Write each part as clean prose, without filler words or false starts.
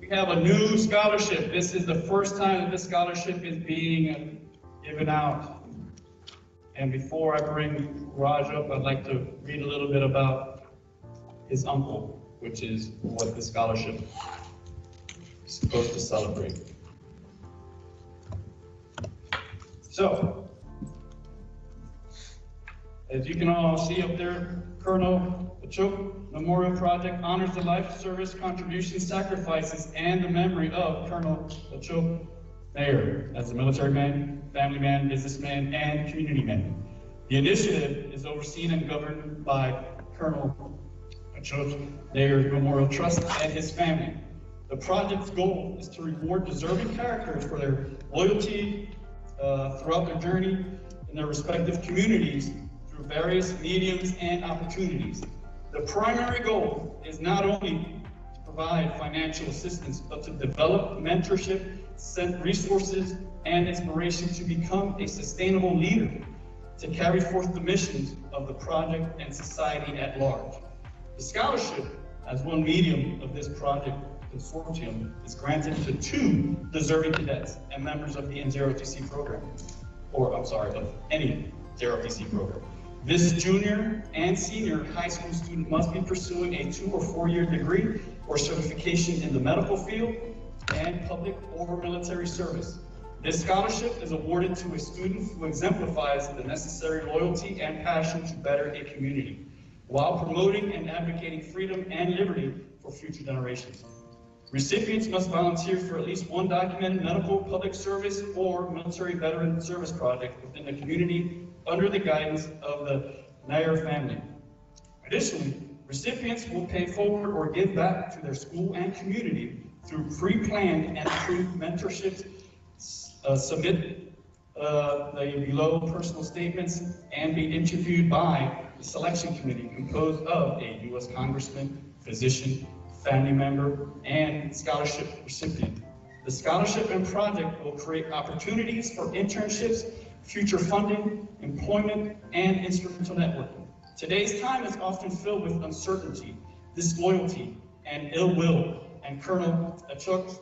We have a new scholarship. This is the first time that this scholarship is being given out. And before I bring Raj up, I'd like to read a little bit about his uncle, which is what the scholarship is supposed to celebrate. So, as you can all see up there, Colonel Ashok Memorial Project honors the life, service, contributions, sacrifices, and the memory of Colonel Ashok Mayer as a military man, family man, businessman, and community man. The initiative is overseen and governed by Colonel Ashok Mayer Memorial Trust and his family. The project's goal is to reward deserving characters for their loyalty throughout their journey in their respective communities through various mediums and opportunities. The primary goal is not only to provide financial assistance, but to develop mentorship, resources, and inspiration to become a sustainable leader, to carry forth the missions of the project and society at large. The scholarship, as one medium of this project consortium, is granted to 2 deserving cadets and members of the N0TC program, of any 0TC program. This junior and senior high school student must be pursuing a 2- or 4-year degree or certification in the medical field and public or military service. This scholarship is awarded to a student who exemplifies the necessary loyalty and passion to better a community, while promoting and advocating freedom and liberty for future generations. Recipients must volunteer for at least 1 documented medical, public service, or military veteran service project within the community under the guidance of the Nair family. Additionally, recipients will pay forward or give back to their school and community through pre-planned and approved mentorships, submit the below personal statements, and be interviewed by the selection committee composed of a U.S. congressman, physician, family member, and scholarship recipient. The scholarship and project will create opportunities for internships, future funding, employment, and instrumental networking. Today's time is often filled with uncertainty, disloyalty, and ill will, and Colonel Ashok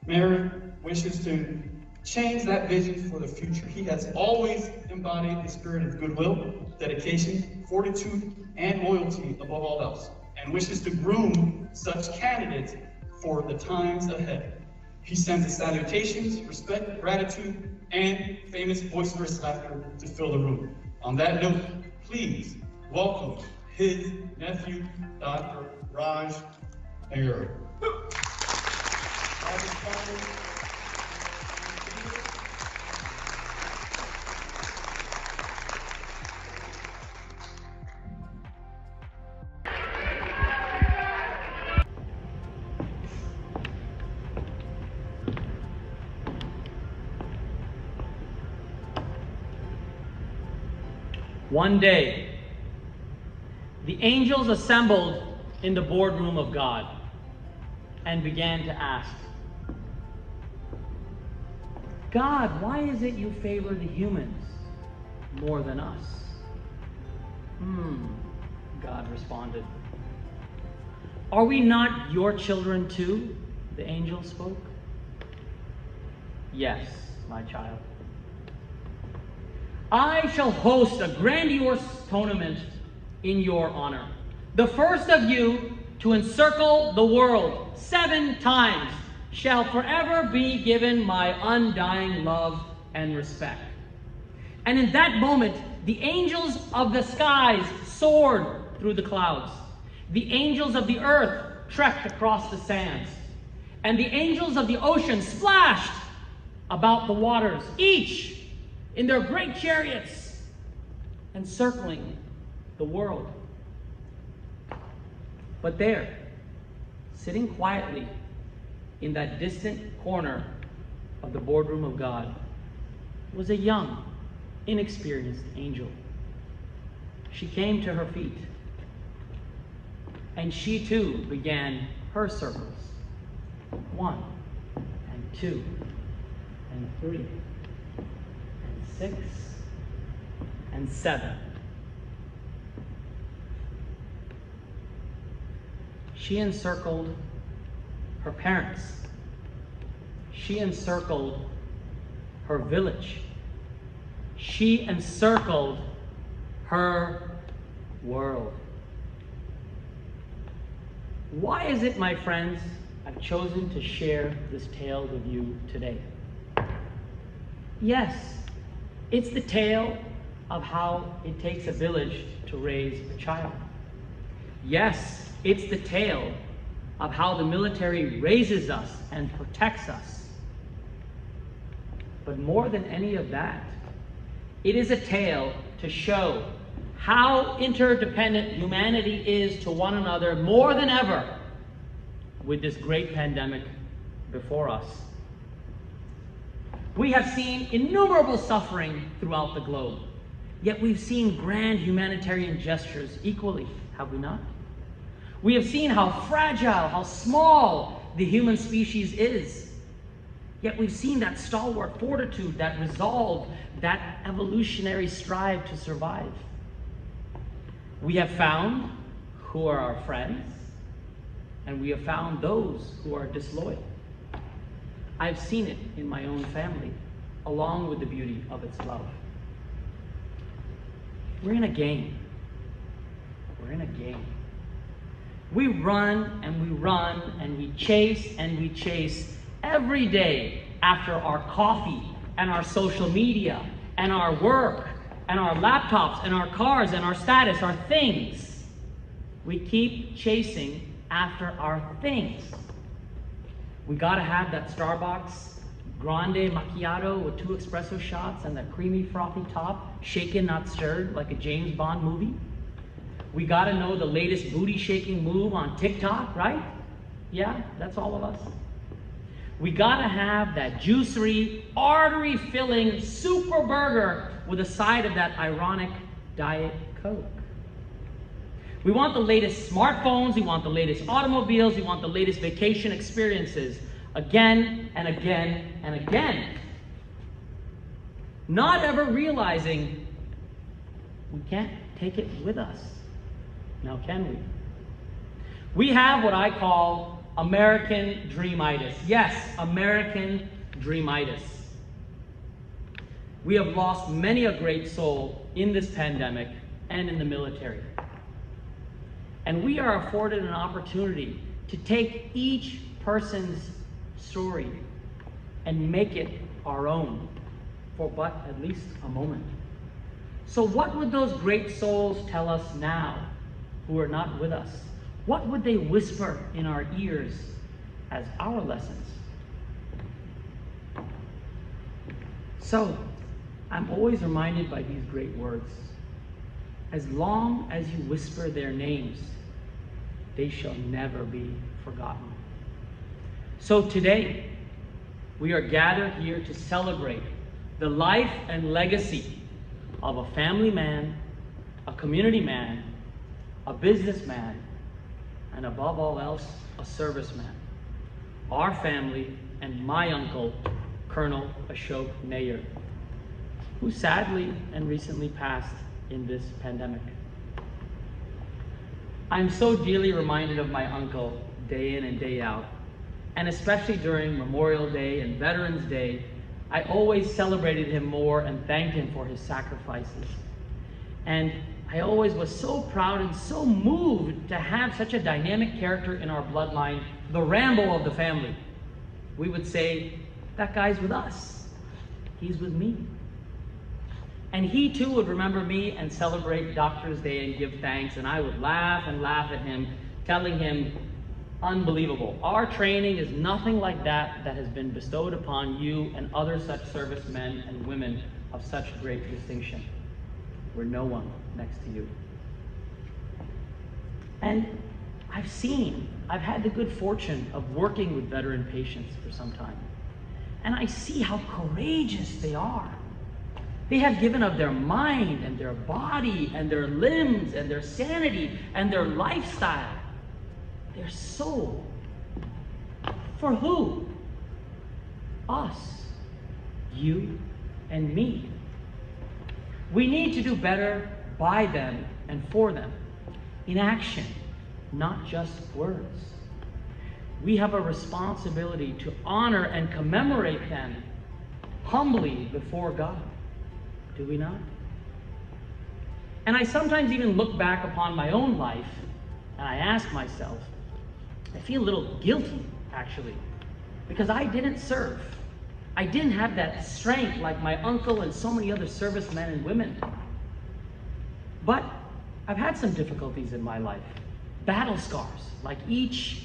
Mayer wishes to change that vision for the future. He has always embodied the spirit of goodwill, dedication, fortitude, and loyalty above all else, and wishes to groom such candidates for the times ahead. He sends his salutations, respect, gratitude, and famous boisterous laughter to fill the room. On that note, please welcome his nephew, Dr. Raj Mayer. One day, the angels assembled in the boardroom of God and began to ask, God, why is it you favor the humans more than us? God responded. Are we not your children too? The angel spoke. Yes, my child. I shall host a grandiose tournament in your honor. The first of you to encircle the world 7 times shall forever be given my undying love and respect. And in that moment, the angels of the skies soared through the clouds. The angels of the earth trekked across the sands. And the angels of the ocean splashed about the waters, each in their great chariots, encircling the world. But there, sitting quietly in that distant corner of the boardroom of God, was a young, inexperienced angel. She came to her feet, and she too began her circles. 1 and 2 and 3 and 6 and 7. She encircled her parents. She encircled her village. She encircled her world. Why is it, my friends, I've chosen to share this tale with you today? Yes, it's the tale of how it takes a village to raise a child. Yes, it's the tale of how the military raises us and protects us. But more than any of that, it is a tale to show how interdependent humanity is to one another more than ever with this great pandemic before us. We have seen innumerable suffering throughout the globe, yet we've seen grand humanitarian gestures equally, have we not? We have seen how fragile, how small the human species is, yet we've seen that stalwart fortitude, that resolve, that evolutionary strive to survive. We have found who are our friends, and we have found those who are disloyal. I've seen it in my own family, along with the beauty of its love. We're in a game. We're in a game. We run and we run and we chase and we chase every day after our coffee and our social media and our work and our laptops and our cars and our status, our things. We keep chasing after our things. We gotta have that Starbucks grande macchiato with 2 espresso shots and that creamy frothy top, shaken not stirred like a James Bond movie. We gotta know the latest booty shaking move on TikTok, right? Yeah, that's all of us. We gotta have that juicery, artery filling super burger with a side of that ironic Diet Coke. We want the latest smartphones, we want the latest automobiles, we want the latest vacation experiences again and again and again. Not ever realizing we can't take it with us. Now, can we? We have what I call American dreamitis. Yes, American dreamitis. We have lost many a great soul in this pandemic and in the military. And we are afforded an opportunity to take each person's story and make it our own for but at least a moment. So what would those great souls tell us now who are not with us? What would they whisper in our ears as our lessons? So I'm always reminded by these great words. As long as you whisper their names, they shall never be forgotten. So today, we are gathered here to celebrate the life and legacy of a family man, a community man, a businessman, and above all else, a serviceman. Our family and my uncle, Colonel Ashok Nair, who sadly and recently passed in this pandemic. I'm so dearly reminded of my uncle day in and day out, and especially during Memorial Day and Veterans Day, I always celebrated him more and thanked him for his sacrifices. And I always was so proud and so moved to have such a dynamic character in our bloodline, the Rambo of the family. We would say, that guy's with us. He's with me. And he too would remember me and celebrate Doctor's Day and give thanks, and I would laugh and laugh at him, telling him, unbelievable. Our training is nothing like that has been bestowed upon you and other such servicemen and women of such great distinction. We're no one next to you. And I've had the good fortune of working with veteran patients for some time. And I see how courageous they are. They have given of their mind and their body and their limbs and their sanity and their lifestyle, their soul. For who? Us, you and me. We need to do better by them and for them, in action, not just words. we have a responsibility to honor and commemorate them humbly before God. Do we not? And I sometimes even look back upon my own life and I ask myself, I feel a little guilty, actually, because I didn't serve. I didn't have that strength like my uncle and so many other servicemen and women. But I've had some difficulties in my life, battle scars, like each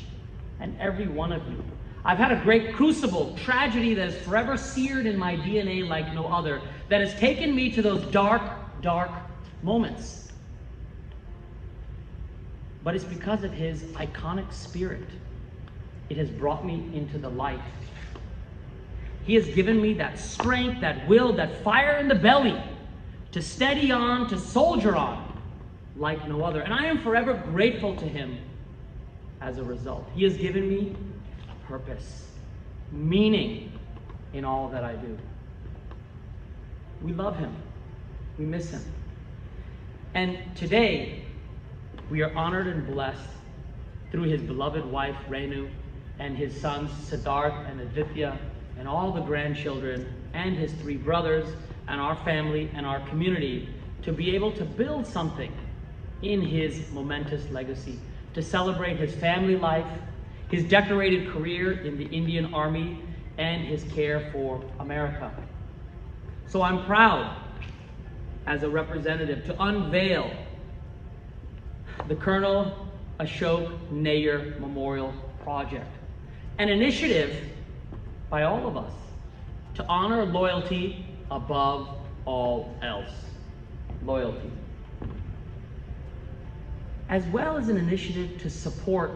and every one of you. I've had a great crucible, tragedy that is forever seared in my DNA like no other, that has taken me to those dark, dark moments. But it's because of his iconic spirit. It has brought me into the light. He has given me that strength, that will, that fire in the belly to steady on, to soldier on like no other. And I am forever grateful to him as a result. He has given me purpose, meaning in all that I do. We love him. We miss him. And today, we are honored and blessed through his beloved wife, Renu, and his sons, Siddharth and Aditya, and all the grandchildren, and his 3 brothers, and our family, and our community, to be able to build something in his momentous legacy, to celebrate his family life, his decorated career in the Indian Army, and his care for America. So I'm proud, as a representative, to unveil the Colonel Ashok Nair Memorial Project, an initiative by all of us to honor loyalty above all else. Loyalty. As well as an initiative to support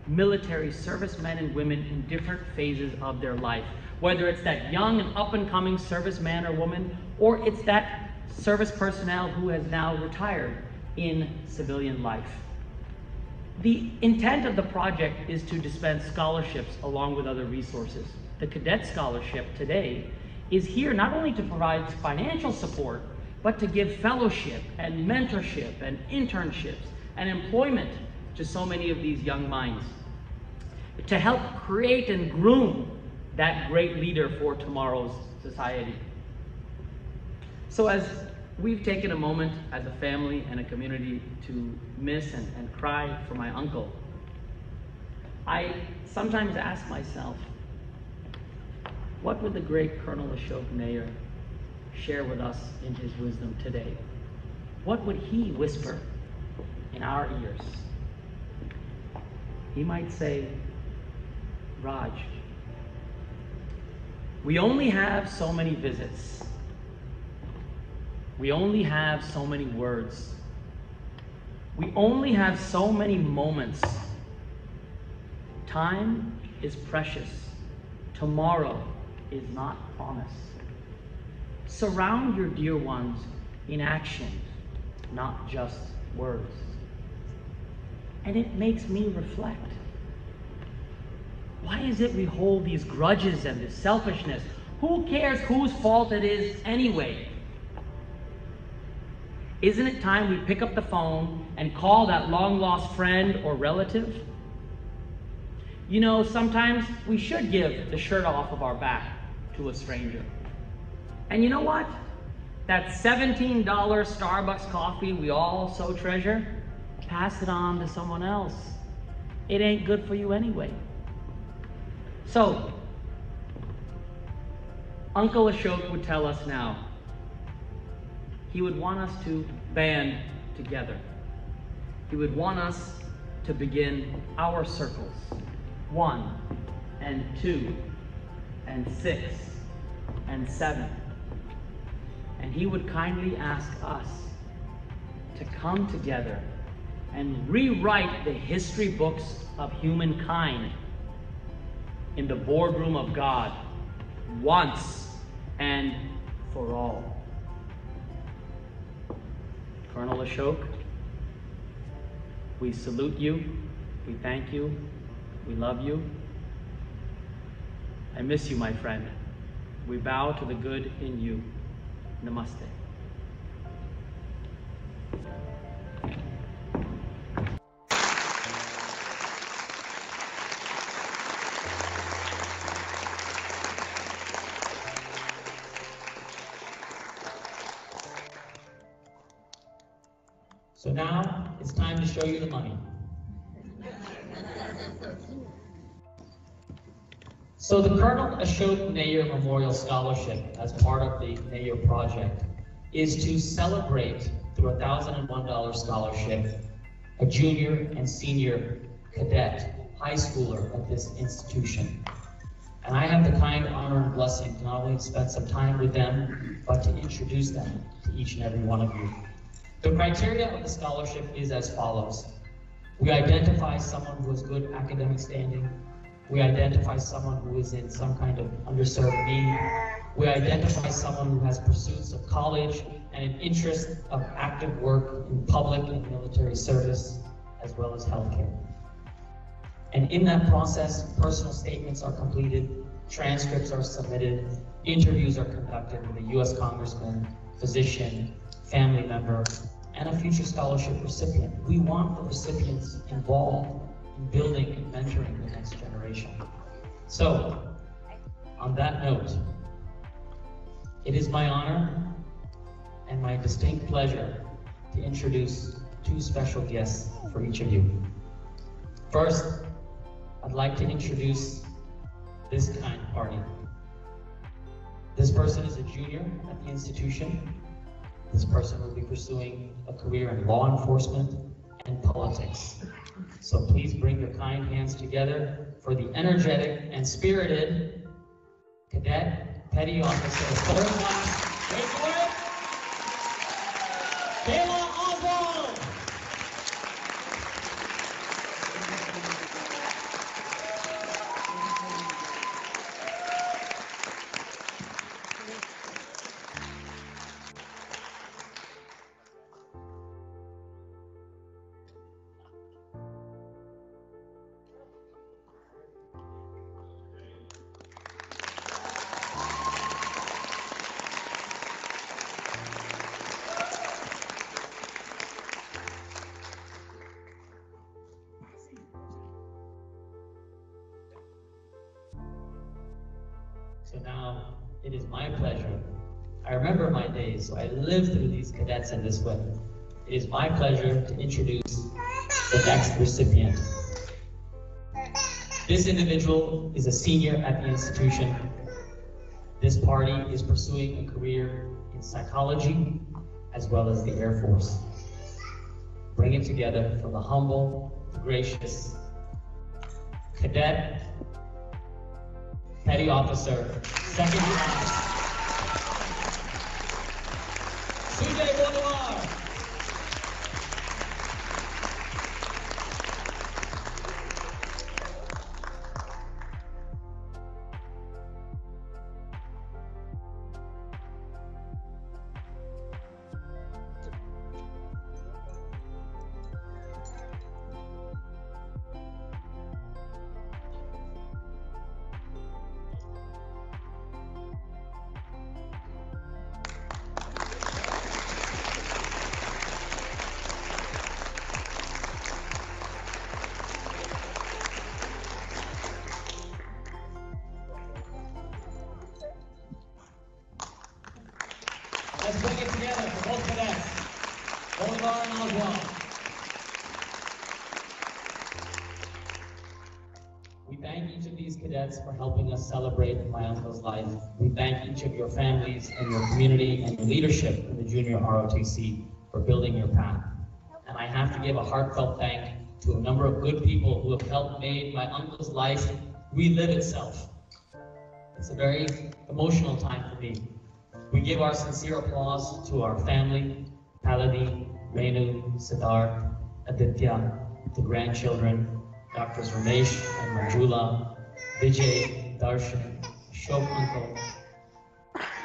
military servicemen and women in different phases of their life, whether it's that young and up-and-coming serviceman or woman, or it's that service personnel who has now retired in civilian life. The intent of the project is to dispense scholarships along with other resources. The Cadet Scholarship today is here not only to provide financial support, but to give fellowship and mentorship and internships and employment to so many of these young minds, to help create and groom that great leader for tomorrow's society. So as we've taken a moment as a family and a community to miss and cry for my uncle, I sometimes ask myself, what would the great Colonel Ashok Nair share with us in his wisdom today? What would he whisper in our ears? He might say, Raj, we only have so many visits. We only have so many words. We only have so many moments. Time is precious. Tomorrow is not promised. Surround your dear ones in action, not just words. And it makes me reflect. Why is it we hold these grudges and this selfishness? Who cares whose fault it is anyway? Isn't it time we pick up the phone and call that long-lost friend or relative? You know, sometimes we should give the shirt off of our back to a stranger. And you know what? That $17 Starbucks coffee we all so treasure, pass it on to someone else. It ain't good for you anyway. So, Uncle Ashok would tell us now, he would want us to band together. He would want us to begin our circles. 1 and 2 and 6 and 7. And he would kindly ask us to come together and rewrite the history books of humankind in the boardroom of God once and for all. Colonel Ashok, we salute you, we thank you, we love you. I miss you, my friend. We bow to the good in you. Namaste. So now it's time to show you the money. So the Colonel Ashok Nair Memorial Scholarship, as part of the Nair project, is to celebrate through a $1,001 scholarship a junior and senior cadet high schooler at this institution. And I have the kind honor and blessing to not only spend some time with them, but to introduce them to each and every one of you. The criteria of the scholarship is as follows. We identify someone who has good academic standing. We identify someone who is in some kind of underserved need. We identify someone who has pursuits of college and an interest of active work in public and military service, as well as healthcare. And in that process, personal statements are completed, transcripts are submitted, interviews are conducted with a U.S. congressman, physician, family member, and a future scholarship recipient. We want the recipients involved in building and mentoring the next generation. So, on that note, it is my honor and my distinct pleasure to introduce two special guests for each of you. First, I'd like to introduce this kind party. This person is a junior at the institution. This person will be pursuing a career in law enforcement and politics. So please bring your kind hands together for the energetic and spirited Cadet Petty Officer 3rd Class. Wait for it! Kayla Oswald! So now it is my pleasure. I remember my days, so I lived through these cadets in this way. It is my pleasure to introduce the next recipient. This individual is a senior at the institution. This party is pursuing a career in psychology as well as the Air Force. Bring it together for the humble, the gracious Cadet Petty Officer, 2nd Class, Sujay Bolivar. Let's bring it together for both cadets, Bolivar and Oswald. We thank each of these cadets for helping us celebrate my uncle's life. We thank each of your families and your community and your leadership in the junior ROTC for building your path. And I have to give a heartfelt thank to a number of good people who have helped make my uncle's life relive itself. It's a very emotional time for me. We give our sincere applause to our family, Paladi, Renu, Siddharth, Aditya, the grandchildren, Drs. Ramesh and Manjula, Vijay, Darshan, Ashok uncle,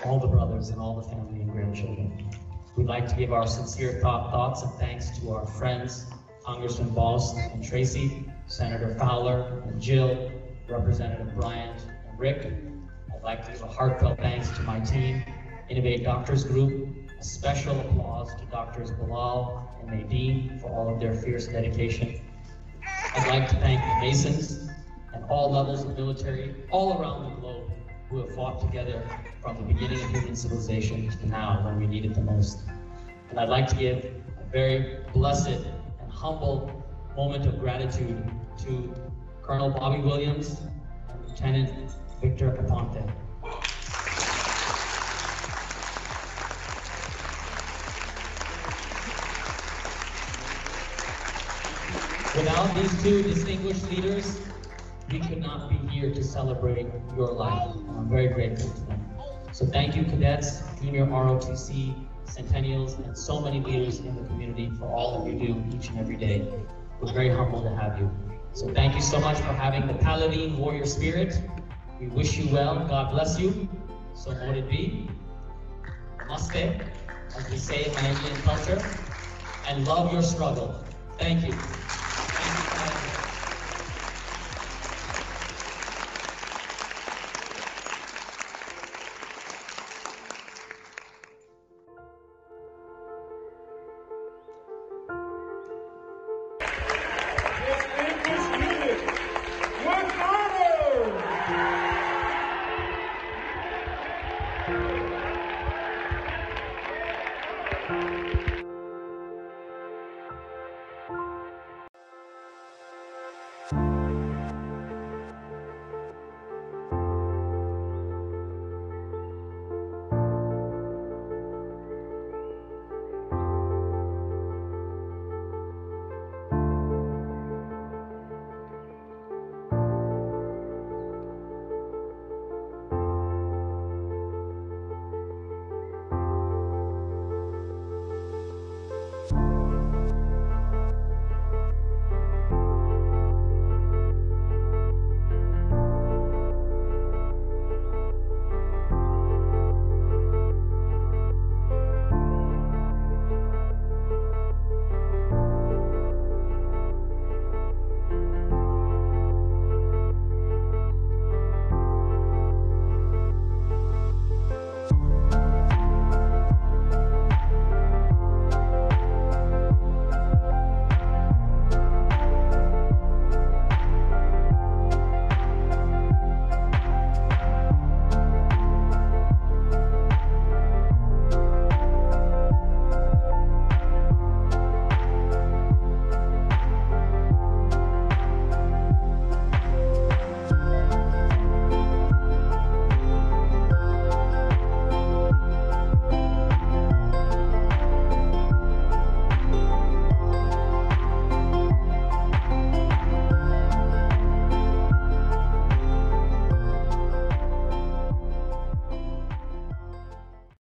all the brothers and all the family and grandchildren. We'd like to give our sincere thoughts and thanks to our friends, Congressman Boss and Tracy, Senator Fowler and Jill, Representative Bryant and Rick. I'd like to give a heartfelt thanks to my team, Innovate Doctors Group. A special applause to Drs. Bilal and Nadine for all of their fierce dedication. I'd like to thank the Masons and all levels of military all around the globe who have fought together from the beginning of human civilization to now when we need it the most. And I'd like to give a very blessed and humble moment of gratitude to Colonel Bobby Williams and Lieutenant Victor Aponte. Without these two distinguished leaders, we could not be here to celebrate your life. And I'm very grateful to them. So thank you, cadets, junior ROTC, centennials, and so many leaders in the community for all that you do each and every day. We're very humbled to have you. So thank you so much for having the Paladin warrior spirit. We wish you well. God bless you. So mote it be. Namaste, as we say in my Indian culture, and love your struggle. Thank you.